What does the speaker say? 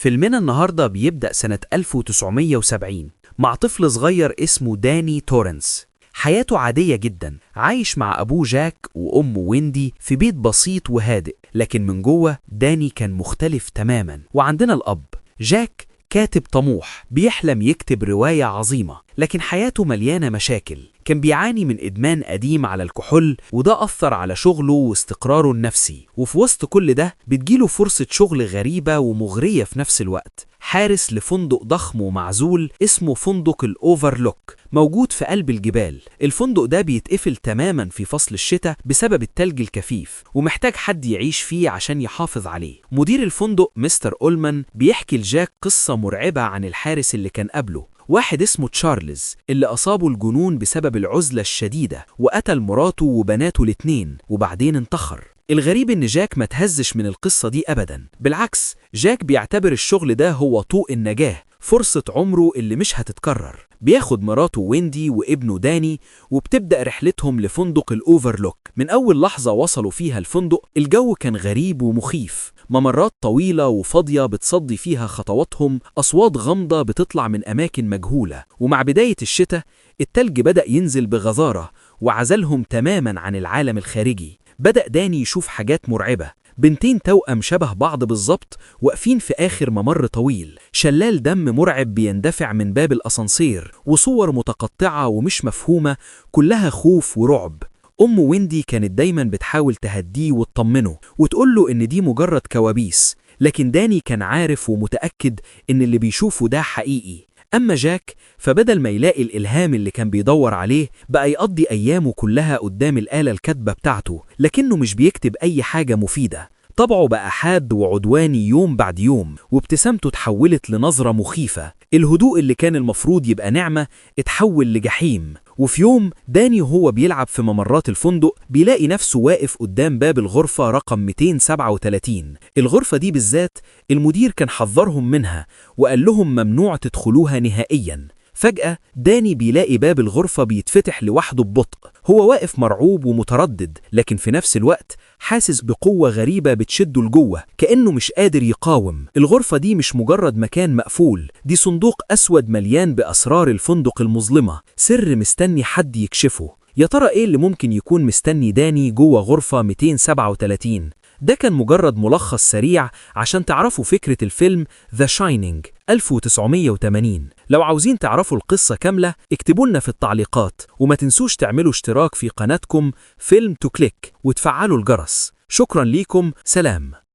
فيلمنا النهاردة بيبدأ سنة 1970 مع طفل صغير اسمه داني تورنس. حياته عادية جدا، عايش مع أبوه جاك وأمه ويندي في بيت بسيط وهادئ، لكن من جوه داني كان مختلف تماما. وعندنا الأب جاك، كاتب طموح بيحلم يكتب رواية عظيمة، لكن حياته مليانة مشاكل. كان بيعاني من إدمان قديم على الكحول، وده أثر على شغله واستقراره النفسي. وفي وسط كل ده بتجيله فرصة شغل غريبة ومغرية في نفس الوقت، حارس لفندق ضخم ومعزول اسمه فندق الأوفرلوك، موجود في قلب الجبال. الفندق ده بيتقفل تماما في فصل الشتاء بسبب التلج الكثيف، ومحتاج حد يعيش فيه عشان يحافظ عليه. مدير الفندق مستر أولمان بيحكي لجاك قصة مرعبة عن الحارس اللي كان قبله، واحد اسمه تشارلز اللي أصابه الجنون بسبب العزلة الشديدة، وقتل مراته وبناته الاتنين وبعدين انتحر. الغريب إن جاك ما تهزش من القصة دي أبدا، بالعكس جاك بيعتبر الشغل ده هو طوق النجاة، فرصة عمره اللي مش هتتكرر. بياخد مراته ويندي وابنه داني وبتبدأ رحلتهم لفندق الأوفرلوك. من أول لحظة وصلوا فيها الفندق الجو كان غريب ومخيف، ممرات طويلة وفاضية بتصدي فيها خطواتهم، أصوات غامضة بتطلع من أماكن مجهولة. ومع بداية الشتاء التلج بدأ ينزل بغزارة وعزلهم تماما عن العالم الخارجي. بدأ داني يشوف حاجات مرعبة، بنتين توأم شبه بعض بالظبط واقفين في آخر ممر طويل، شلال دم مرعب بيندفع من باب الأسانسير، وصور متقطعة ومش مفهومة كلها خوف ورعب. أم ويندي كانت دايما بتحاول تهديه وتطمنه وتقوله إن دي مجرد كوابيس، لكن داني كان عارف ومتأكد إن اللي بيشوفه ده حقيقي. أما جاك فبدل ما يلاقي الإلهام اللي كان بيدور عليه، بقى يقضي أيامه كلها قدام الآلة الكاتبة بتاعته، لكنه مش بيكتب أي حاجة مفيدة. طبعه بقى حاد وعدواني يوم بعد يوم، وابتسامته اتحولت لنظرة مخيفة. الهدوء اللي كان المفروض يبقى نعمة اتحول لجحيم. وفي يوم داني وهو بيلعب في ممرات الفندق بيلاقي نفسه واقف قدام باب الغرفة رقم 237. الغرفة دي بالذات المدير كان حذرهم منها وقال لهم ممنوع تدخلوها نهائياً. فجأة داني بيلاقي باب الغرفة بيتفتح لوحده ببطء. هو واقف مرعوب ومتردد، لكن في نفس الوقت حاسس بقوة غريبة بتشده لجوه، كأنه مش قادر يقاوم. الغرفة دي مش مجرد مكان مقفول، دي صندوق أسود مليان بأسرار الفندق المظلمة، سر مستني حد يكشفه. يا ترى إيه اللي ممكن يكون مستني داني جوه غرفة 237؟ ده كان مجرد ملخص سريع عشان تعرفوا فكرة الفيلم The Shining 1980. لو عاوزين تعرفوا القصة كاملة اكتبوا لنا في التعليقات، وما تنسوش تعملوا اشتراك في قناتكم فيلم تو كليك وتفعلوا الجرس. شكرا ليكم، سلام.